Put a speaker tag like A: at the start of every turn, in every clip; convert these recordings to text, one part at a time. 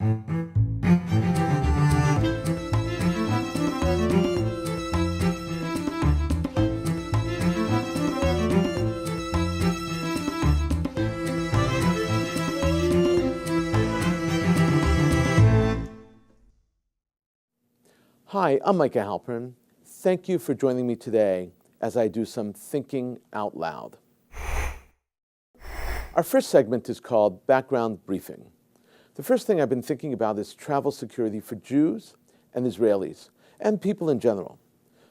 A: Hi, I'm Micah Halpern. Thank you for joining me today as I do some thinking out loud. Our first segment is called Background Briefing. The first thing I've been thinking about is travel security for Jews and Israelis, and people in general.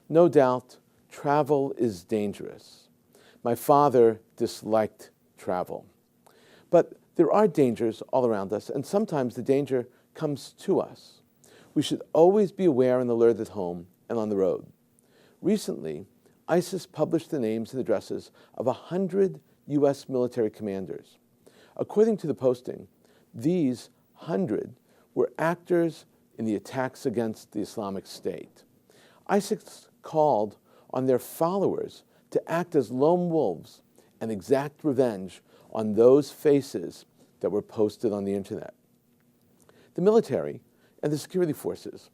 A: No doubt, travel is dangerous. My father disliked travel. But there are dangers all around us, and sometimes the danger comes to us. We should always be aware and alert at home and on the road. Recently, ISIS published the names and addresses of 100 U.S. military commanders. According to the posting, these 100 were actors in the attacks against the Islamic State. ISIS called on their followers to act as lone wolves and exact revenge on those faces that were posted on the internet. The military and the security forces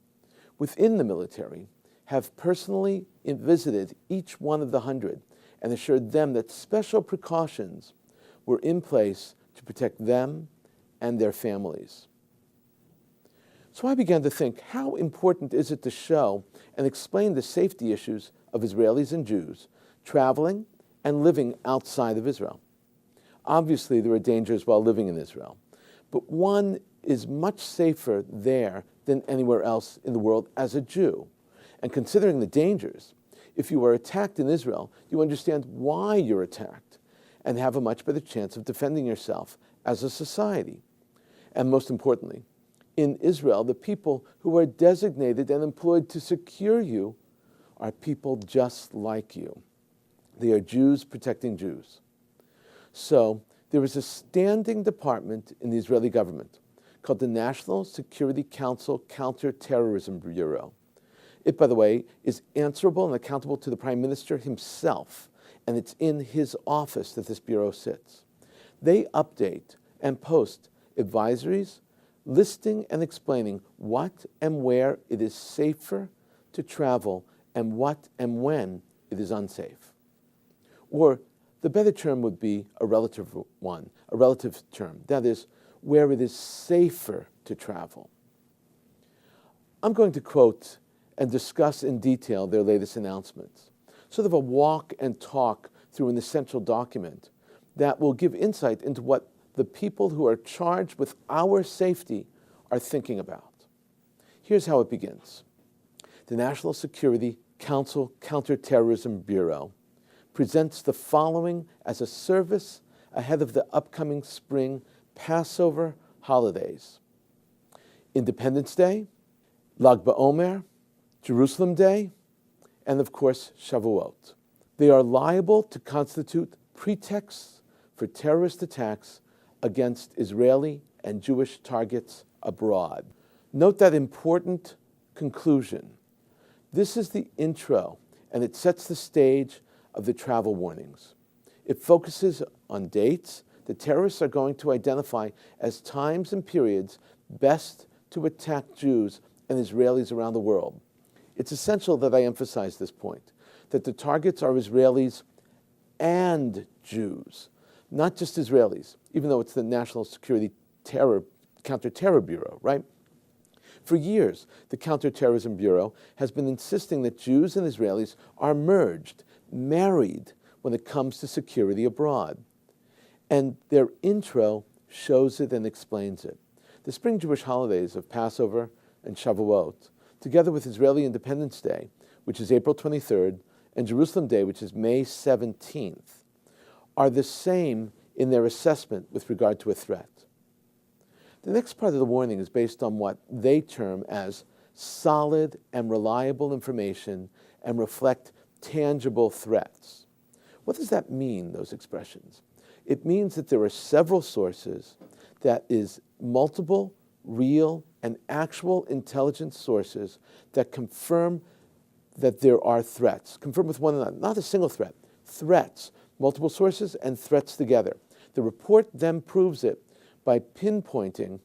A: within the military have personally visited each one of the 100 and assured them that special precautions were in place to protect them and their families. So I began to think, how important is it to show and explain the safety issues of Israelis and Jews traveling and living outside of Israel? Obviously, there are dangers while living in Israel, but one is much safer there than anywhere else in the world as a Jew. And considering the dangers, if you are attacked in Israel, you understand why you're attacked and have a much better chance of defending yourself as a society. And most importantly, in Israel, the people who are designated and employed to secure you are people just like you. They are Jews protecting Jews. So there is a standing department in the Israeli government called the National Security Council Counterterrorism Bureau. It, by the way, is answerable and accountable to the Prime Minister himself, and it's in his office that this bureau sits. They update and post advisories listing and explaining what and where it is safer to travel and what and when it is unsafe. Or the better term would be a relative one, a relative term. That is, where it is safer to travel. I'm going to quote and discuss in detail their latest announcements, sort of a walk and talk through an essential document that will give insight into what the people who are charged with our safety are thinking about. Here's how it begins. The National Security Council Counterterrorism Bureau presents the following as a service ahead of the upcoming spring Passover holidays: Independence Day, Lag BaOmer, Jerusalem Day, and of course Shavuot. They are liable to constitute pretexts for terrorist attacks against Israeli and Jewish targets abroad. Note that important conclusion. This is the intro, and it sets the stage of the travel warnings. It focuses on dates the terrorists are going to identify as times and periods best to attack Jews and Israelis around the world. It's essential that I emphasize this point, that the targets are Israelis and Jews, not just Israelis, even though it's the National Security Counterterror Bureau, right? For years, the Counterterrorism Bureau has been insisting that Jews and Israelis are merged, married, when it comes to security abroad. And their intro shows it and explains it. The spring Jewish holidays of Passover and Shavuot, together with Israeli Independence Day, which is April 23rd, and Jerusalem Day, which is May 17th, are the same in their assessment with regard to a threat. The next part of the warning is based on what they term as solid and reliable information and reflect tangible threats. What does that mean, those expressions? It means that there are several sources, that is, multiple, real, and actual intelligence sources that confirm that there are threats. Confirm with one another, not a single threat, threats, multiple sources and threats together. The report then proves it by pinpointing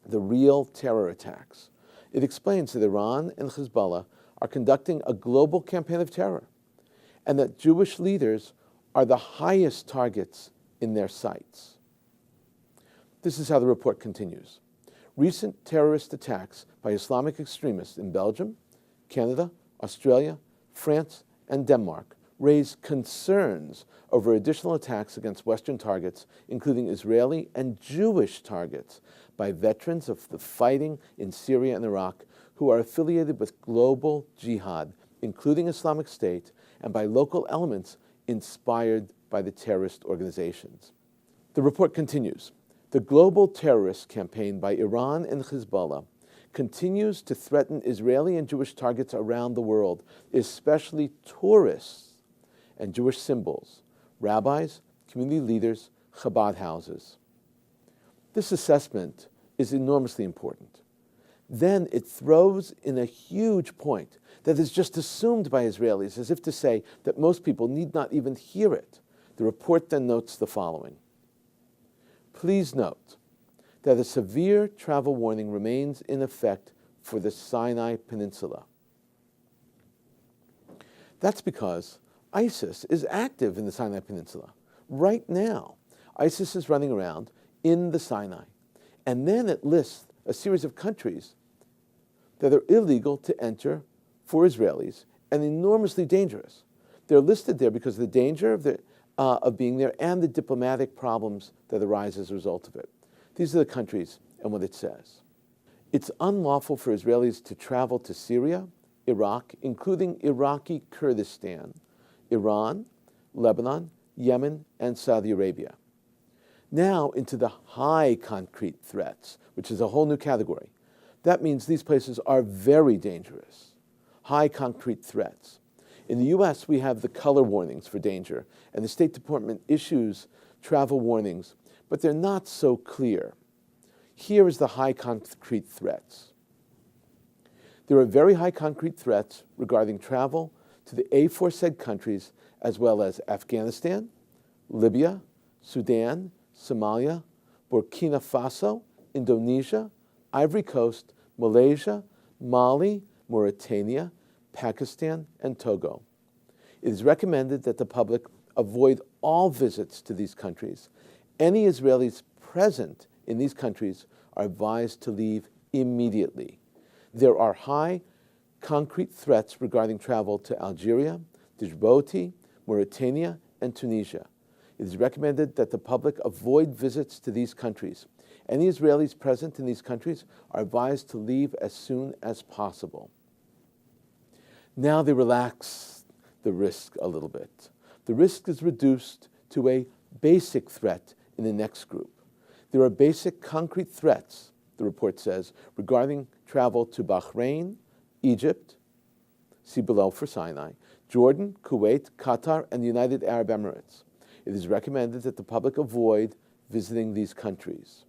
A: the real terror attacks. It explains that Iran and Hezbollah are conducting a global campaign of terror, and that Jewish leaders are the highest targets in their sights. This is how the report continues. Recent terrorist attacks by Islamic extremists in Belgium, Canada, Australia, France, and Denmark raise concerns over additional attacks against Western targets, including Israeli and Jewish targets, by veterans of the fighting in Syria and Iraq who are affiliated with global jihad, including Islamic State, and by local elements inspired by the terrorist organizations. The report continues. The global terrorist campaign by Iran and Hezbollah continues to threaten Israeli and Jewish targets around the world, especially tourists and Jewish symbols, rabbis, community leaders, Chabad houses. This assessment is enormously important. Then it throws in a huge point that is just assumed by Israelis, as if to say that most people need not even hear it. The report then notes the following. Please note that a severe travel warning remains in effect for the Sinai Peninsula. That's because ISIS is active in the Sinai Peninsula. Right now, ISIS is running around in the Sinai. And then it lists a series of countries that are illegal to enter for Israelis and enormously dangerous. They're listed there because of the danger of being there and the diplomatic problems that arise as a result of it. These are the countries and what it says. It's unlawful for Israelis to travel to Syria, Iraq, including Iraqi Kurdistan, Iran, Lebanon, Yemen, and Saudi Arabia. Now into the high concrete threats, which is a whole new category. That means these places are very dangerous. High concrete threats. In the U.S., we have the color warnings for danger, and the State Department issues travel warnings, but they're not so clear. Here is the high concrete threats. There are very high concrete threats regarding travel to the aforesaid countries, as well as Afghanistan, Libya, Sudan, Somalia, Burkina Faso, Indonesia, Ivory Coast, Malaysia, Mali, Mauritania, Pakistan, and Togo. It is recommended that the public avoid all visits to these countries. Any Israelis present in these countries are advised to leave immediately. There are high concrete threats regarding travel to Algeria, Djibouti, Mauritania, and Tunisia. It is recommended that the public avoid visits to these countries. Any Israelis present in these countries are advised to leave as soon as possible. Now they relax the risk a little bit. The risk is reduced to a basic threat in the next group. There are basic concrete threats, the report says, regarding travel to Bahrain, Egypt, see below for Sinai, Jordan, Kuwait, Qatar, and the United Arab Emirates. It is recommended that the public avoid visiting these countries.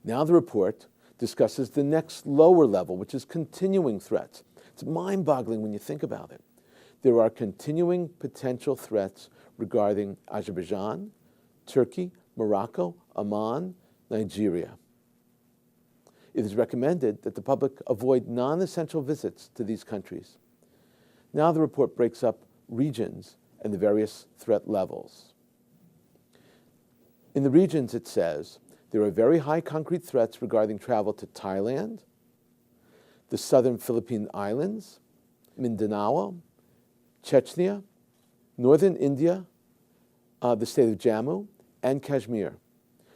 A: Now the report discusses the next lower level, which is continuing threats. It's mind-boggling when you think about it. There are continuing potential threats regarding Azerbaijan, Turkey, Morocco, Oman, Nigeria. It is recommended that the public avoid non-essential visits to these countries. Now the report breaks up regions and the various threat levels. In the regions, it says, there are very high concrete threats regarding travel to Thailand, the southern Philippine Islands, Mindanao, Chechnya, northern India, the state of Jammu, and Kashmir,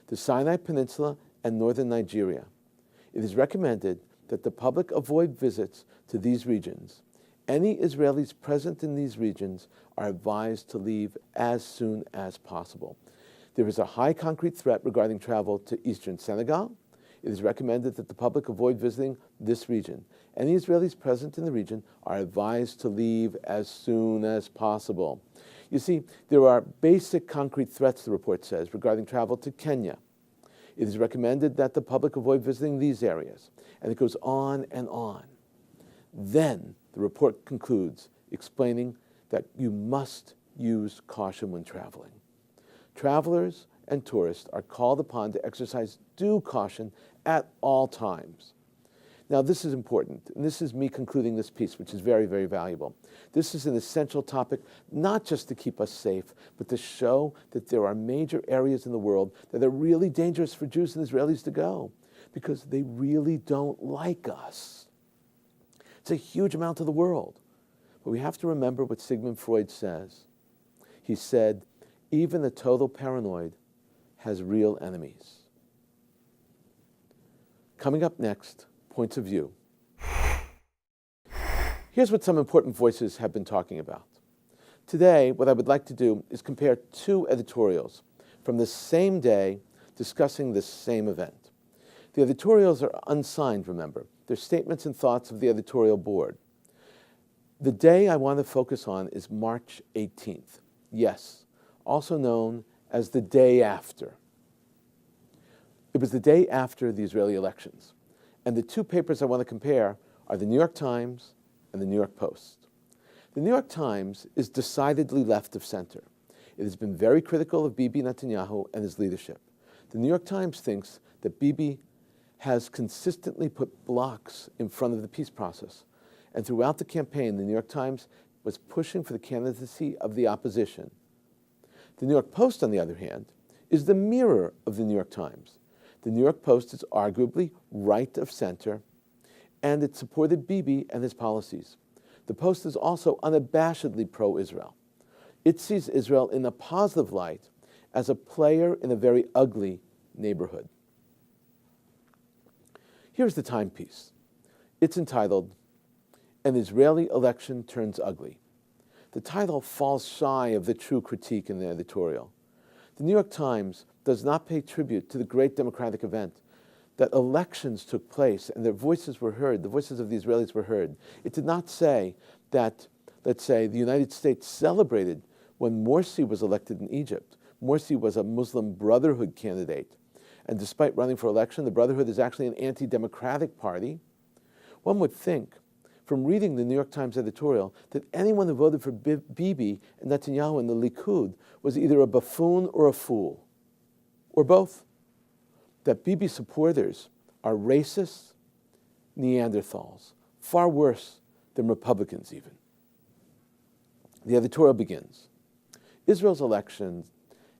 A: the Sinai Peninsula, and northern Nigeria. It is recommended that the public avoid visits to these regions. Any Israelis present in these regions are advised to leave as soon as possible. There is a high concrete threat regarding travel to eastern Senegal. It is recommended that the public avoid visiting this region. Any Israelis present in the region are advised to leave as soon as possible. You see, there are basic concrete threats, the report says, regarding travel to Kenya. It is recommended that the public avoid visiting these areas. And it goes on and on. Then the report concludes explaining that you must use caution when traveling. Travelers and tourists are called upon to exercise due caution at all times. Now, this is important, and this is me concluding this piece, which is very, very valuable. This is an essential topic, not just to keep us safe, but to show that there are major areas in the world that are really dangerous for Jews and Israelis to go, because they really don't like us. It's a huge amount of the world. But we have to remember what Sigmund Freud says. He said, even the total paranoid has real enemies. Coming up next, points of view. Here's what some important voices have been talking about. Today, what I would like to do is compare two editorials from the same day discussing the same event. The editorials are unsigned, remember. They're statements and thoughts of the editorial board. The day I want to focus on is March 18th. Yes, also known as the day after. It was the day after the Israeli elections. And the two papers I want to compare are the New York Times and the New York Post. The New York Times is decidedly left of center. It has been very critical of Bibi Netanyahu and his leadership. The New York Times thinks that Bibi has consistently put blocks in front of the peace process. And throughout the campaign, the New York Times was pushing for the candidacy of the opposition. The New York Post, on the other hand, is the mirror of the New York Times. The New York Post is arguably right of center, and it supported Bibi and his policies. The Post is also unabashedly pro-Israel. It sees Israel in a positive light as a player in a very ugly neighborhood. Here's the timepiece. It's entitled, An Israeli Election Turns Ugly. The title falls shy of the true critique in the editorial. The New York Times does not pay tribute to the great democratic event that elections took place and their voices were heard, the voices of the Israelis were heard. It did not say that, let's say, the United States celebrated when Morsi was elected in Egypt. Morsi was a Muslim Brotherhood candidate. And despite running for election, the Brotherhood is actually an anti-democratic party. One would think, from reading the New York Times editorial, that anyone who voted for Bibi and Netanyahu and the Likud was either a buffoon or a fool, or both. That Bibi supporters are racists, Neanderthals, far worse than Republicans even. The editorial begins. Israel's election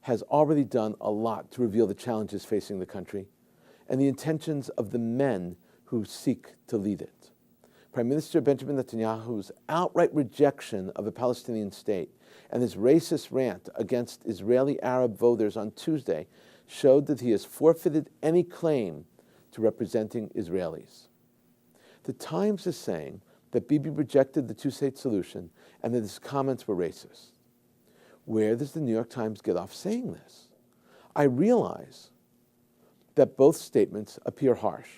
A: has already done a lot to reveal the challenges facing the country and the intentions of the men who seek to lead it. Prime Minister Benjamin Netanyahu's outright rejection of a Palestinian state and his racist rant against Israeli Arab voters on Tuesday showed that he has forfeited any claim to representing Israelis. The Times is saying that Bibi rejected the two-state solution and that his comments were racist. Where does the New York Times get off saying this? I realize that both statements appear harsh,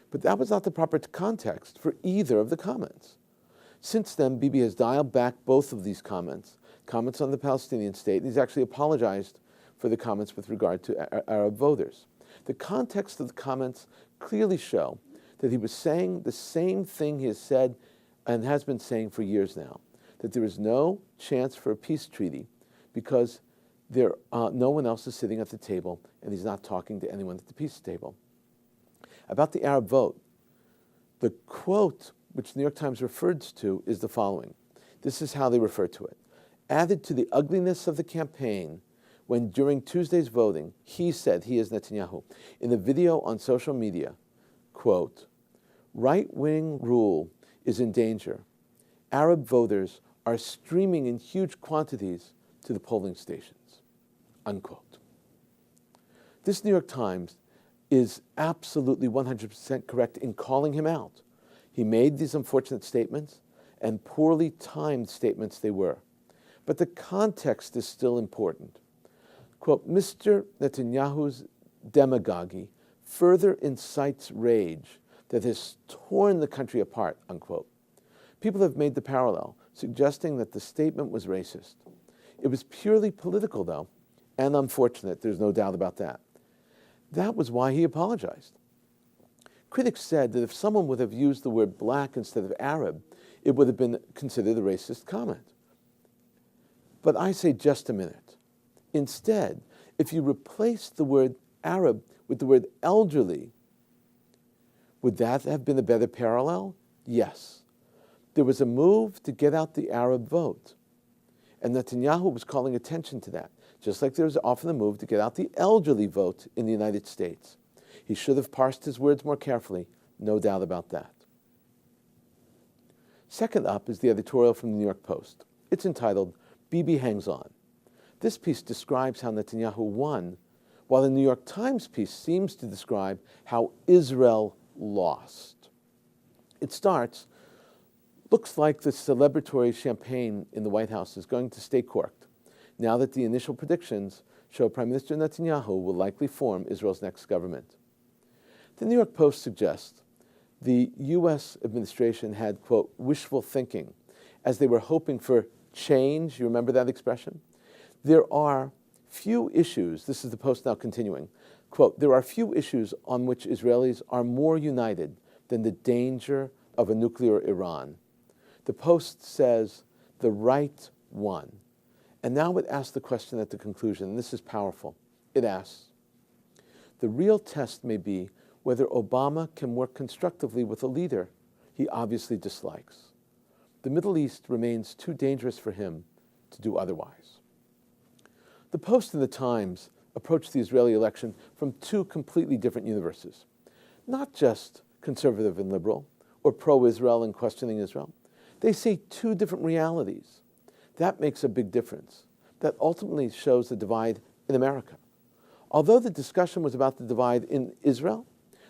A: but that was not the proper context for either of the comments. Since then, Bibi has dialed back both of these comments on the Palestinian state, and he's actually apologized for the comments with regard to Arab voters. The context of the comments clearly show that he was saying the same thing he has said and has been saying for years now, that there is no chance for a peace treaty because no one else is sitting at the table and he's not talking to anyone at the peace table. About the Arab vote, the quote which the New York Times refers to is the following. This is how they refer to it. Added to the ugliness of the campaign, when during Tuesday's voting, he said, he is Netanyahu, in a video on social media, quote, right-wing rule is in danger. Arab voters are streaming in huge quantities to the polling stations, unquote. This New York Times is absolutely 100% correct in calling him out. He made these unfortunate statements, and poorly timed statements they were. But the context is still important. Quote, Mr. Netanyahu's demagogy further incites rage that has torn the country apart, unquote. People have made the parallel, suggesting that the statement was racist. It was purely political, though, and unfortunate, there's no doubt about that. That was why he apologized. Critics said that if someone would have used the word black instead of Arab, it would have been considered a racist comment. But I say just a minute. Instead, if you replace the word Arab with the word elderly, Would that have been a better parallel? Yes. There was a move to get out the Arab vote, and Netanyahu was calling attention to that, just like there was often a move to get out the elderly vote in the United States. He should have parsed his words more carefully, no doubt about that. Second up is the editorial from the New York Post. It's entitled, "Bibi Hangs On." This piece describes how Netanyahu won, while the New York Times piece seems to describe how Israel lost. It starts, looks like the celebratory champagne in the White House is going to stay corked, now that the initial predictions show Prime Minister Netanyahu will likely form Israel's next government. The New York Post suggests the U.S. administration had, quote, wishful thinking, as they were hoping for change. You remember that expression? There are few issues, this is the Post now continuing, quote, there are few issues on which Israelis are more united than the danger of a nuclear Iran. The Post says the right won. And now it asks the question at the conclusion, and this is powerful. It asks, the real test may be whether Obama can work constructively with a leader he obviously dislikes. The Middle East remains too dangerous for him to do otherwise. The Post and the Times approach the Israeli election from two completely different universes, not just conservative and liberal, or pro-Israel and questioning Israel. They see two different realities. That makes a big difference. That ultimately shows the divide in America. Although the discussion was about the divide in Israel,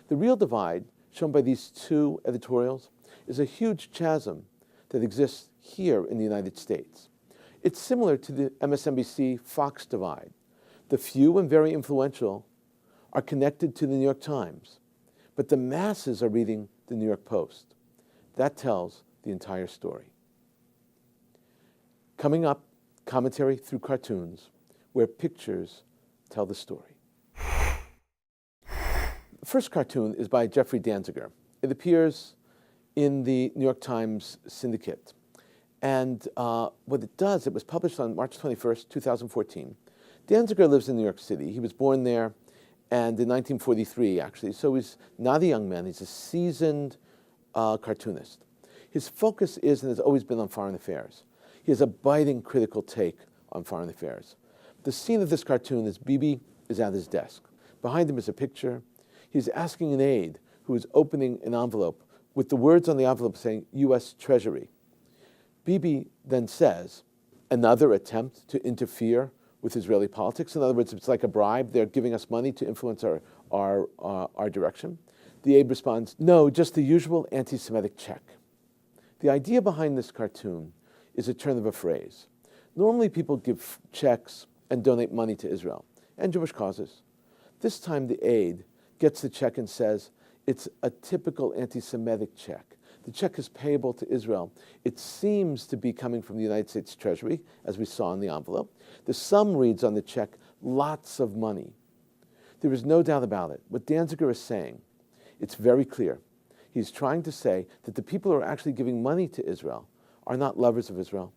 A: the real divide, shown by these two editorials, is a huge chasm that exists here in the United States. It's similar to the MSNBC-Fox divide. The few and very influential are connected to the New York Times, but the masses are reading the New York Post. That tells the entire story. Coming up, commentary through cartoons, where pictures tell the story. The first cartoon is by Jeffrey Danziger. It appears in the New York Times Syndicate. And what it does, it was published on March 21st, 2014. Danziger lives in New York City. He was born there, and in 1943, actually. So he's not a young man. He's a seasoned cartoonist. His focus is and has always been on foreign affairs. He has a biting, critical take on foreign affairs. The scene of this cartoon is Bibi is at his desk. Behind him is a picture. He's asking an aide who is opening an envelope with the words on the envelope saying U.S. Treasury. Bibi then says, another attempt to interfere with Israeli politics. In other words, it's like a bribe. They're giving us money to influence our direction. The aide responds, no, just the usual anti-Semitic check. The idea behind this cartoon is a turn of a phrase. Normally people give checks and donate money to Israel and Jewish causes. This time the aide gets the check and says, it's a typical anti-Semitic check. The check is payable to Israel. It seems to be coming from the United States Treasury, as we saw in the envelope. The sum reads on the check, lots of money. There is no doubt about it. What Danziger is saying, it's very clear. He's trying to say that the people who are actually giving money to Israel are not lovers of Israel.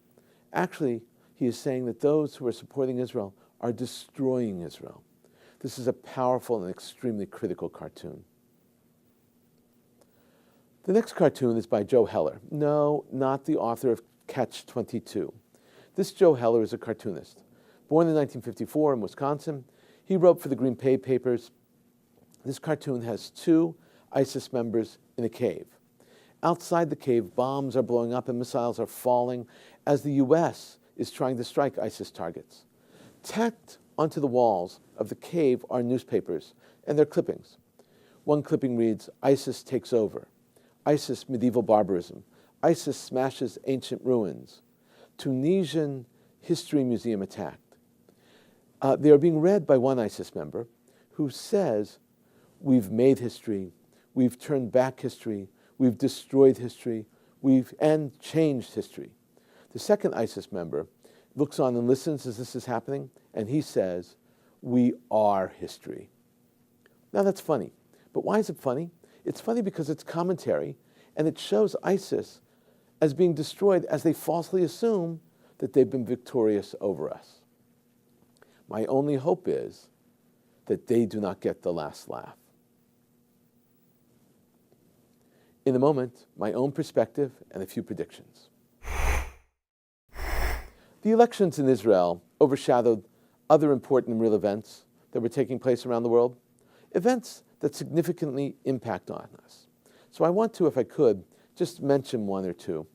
A: Actually, he is saying that those who are supporting Israel are destroying Israel. This is a powerful and extremely critical cartoon. The next cartoon is by Joe Heller. No, not the author of Catch-22. This Joe Heller is a cartoonist. Born in 1954 in Wisconsin, he wrote for the Green Bay Papers. This cartoon has two ISIS members in a cave. Outside the cave, bombs are blowing up and missiles are falling as the U.S. is trying to strike ISIS targets. Tacked onto the walls of the cave are newspapers and their clippings. One clipping reads, ISIS takes over. ISIS medieval barbarism. ISIS smashes ancient ruins. Tunisian history museum attacked. They are being read by one ISIS member who says, we've made history, we've turned back history, we've destroyed history, and changed history. The second ISIS member looks on and listens as this is happening, and he says, we are history. Now that's funny. But why is it funny? It's funny because it's commentary, and it shows ISIS as being destroyed as they falsely assume that they've been victorious over us. My only hope is that they do not get the last laugh. In a moment, my own perspective and a few predictions. The elections in Israel overshadowed other important and real events that were taking place around the world, events that significantly impact on us. So I want to, if I could, just mention one or two.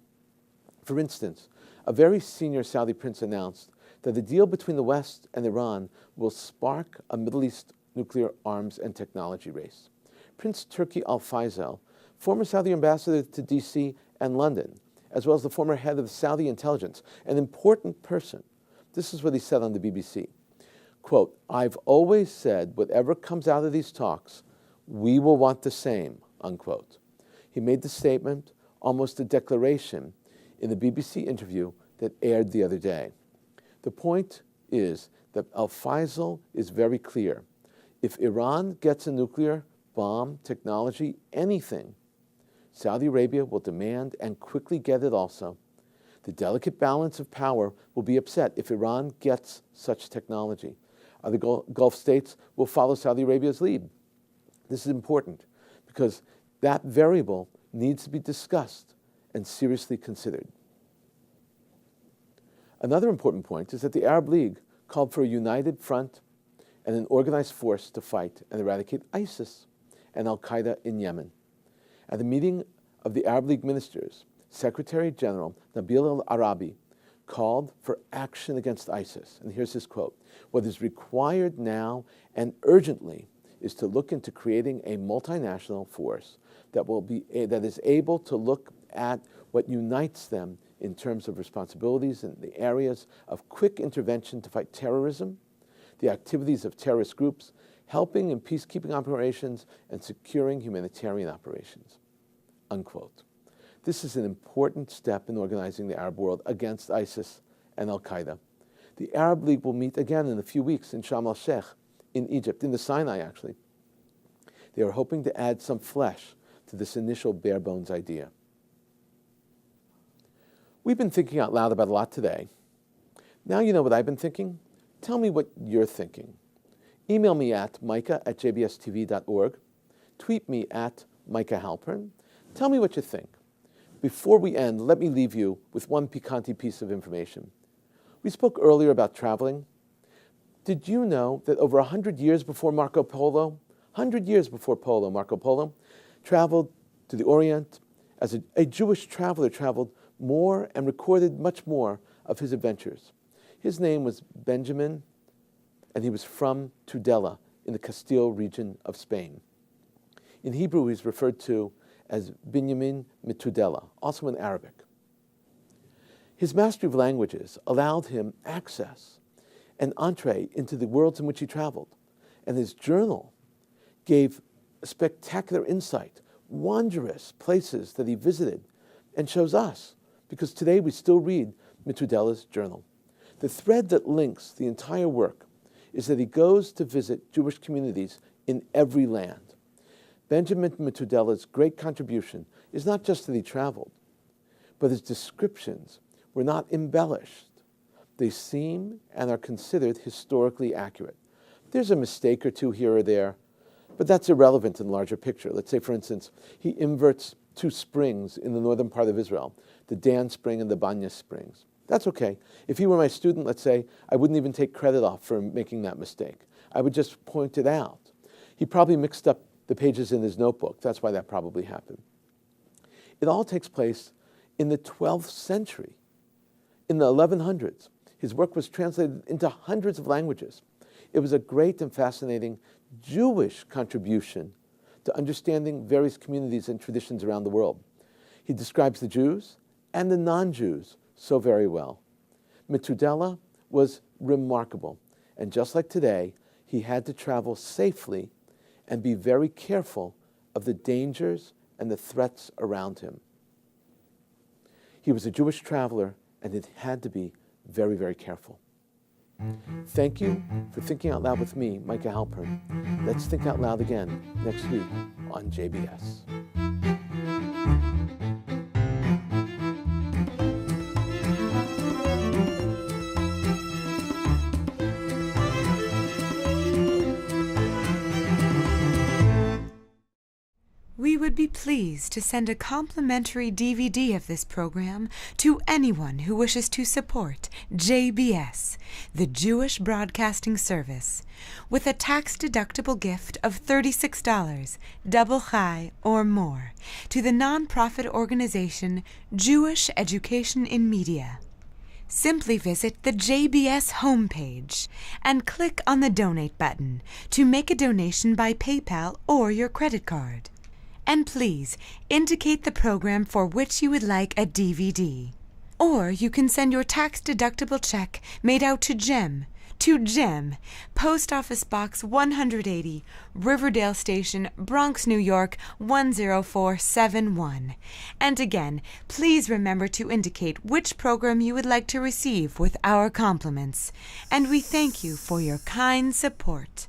A: For instance, a very senior Saudi prince announced that the deal between the West and Iran will spark a Middle East nuclear arms and technology race. Prince Turki Al Faisal, former Saudi ambassador to DC and London, as well as the former head of Saudi intelligence, an important person. This is what he said on the BBC. Quote, "I've always said whatever comes out of these talks, we will want the same," unquote. He made the statement, almost a declaration, in the BBC interview that aired the other day. The point is that Al Faisal is very clear. If Iran gets a nuclear bomb, technology, anything, Saudi Arabia will demand and quickly get it also. The delicate balance of power will be upset if Iran gets such technology. Other Gulf states will follow Saudi Arabia's lead. This is important because that variable needs to be discussed and seriously considered. Another important point is that the Arab League called for a united front and an organized force to fight and eradicate ISIS and Al-Qaeda in Yemen. At the meeting of the Arab League ministers, Secretary General Nabil al-Arabi called for action against ISIS. And here's his quote: "What is required now and urgently is to look into creating a multinational force that is able to look at what unites them in terms of responsibilities in the areas of quick intervention to fight terrorism, the activities of terrorist groups, helping in peacekeeping operations, and securing humanitarian operations," unquote. This is an important step in organizing the Arab world against ISIS and Al-Qaeda. The Arab League will meet again in a few weeks in Sharm el-Sheikh, in Egypt, in the Sinai actually. They are hoping to add some flesh to this initial bare bones idea. We've been thinking out loud about a lot today. Now you know what I've been thinking. Tell me what you're thinking. Email me at micah@jbstv.org. Tweet me at Micah Halpern. Tell me what you think. Before we end, let me leave you with one piquante piece of information. We spoke earlier about traveling. Did you know that over 100 years before Marco Polo, Marco Polo traveled to the Orient as a Jewish traveler, traveled more and recorded much more of his adventures. His name was Benjamin, and he was from Tudela in the Castile region of Spain. In Hebrew, he's referred to as Binyamin Mitudela, also in Arabic. His mastery of languages allowed him access and entree into the worlds in which he traveled, and his journal gave spectacular insight, wondrous places that he visited, and shows us, because today we still read Mitudela's journal. The thread that links the entire work is that he goes to visit Jewish communities in every land. Benjamin Mitudela's great contribution is not just that he traveled, but his descriptions were not embellished. They seem and are considered historically accurate. There's a mistake or two here or there, but that's irrelevant in the larger picture. Let's say, for instance, he inverts two springs in the northern part of Israel, the Dan Spring and the Banya Springs. That's okay. If he were my student, let's say, I wouldn't even take credit off for making that mistake. I would just point it out. He probably mixed up the pages in his notebook. That's why that probably happened. It all takes place in the 12th century. In the 1100s, his work was translated into hundreds of languages. It was a great and fascinating Jewish contribution to understanding various communities and traditions around the world. He describes the Jews and the non-Jews so very well. Mitudela was remarkable, and just like today, he had to travel safely and be very careful of the dangers and the threats around him. He was a Jewish traveler, and it had to be very, very careful. Thank you for thinking out loud with me, Micah Halpern. Let's think out loud again next week on JBS.
B: We would be pleased pleased to send a complimentary DVD of this program to anyone who wishes to support JBS, the Jewish Broadcasting Service, with a tax-deductible gift of $36, double chai or more, to the nonprofit organization Jewish Education in Media. Simply visit the JBS homepage and click on the Donate button to make a donation by PayPal or your credit card. And please indicate the program for which you would like a DVD. Or you can send your tax-deductible check made out to Jem, Post Office Box 180, Riverdale Station, Bronx, New York 10471. And again, please remember to indicate which program you would like to receive with our compliments. And we thank you for your kind support.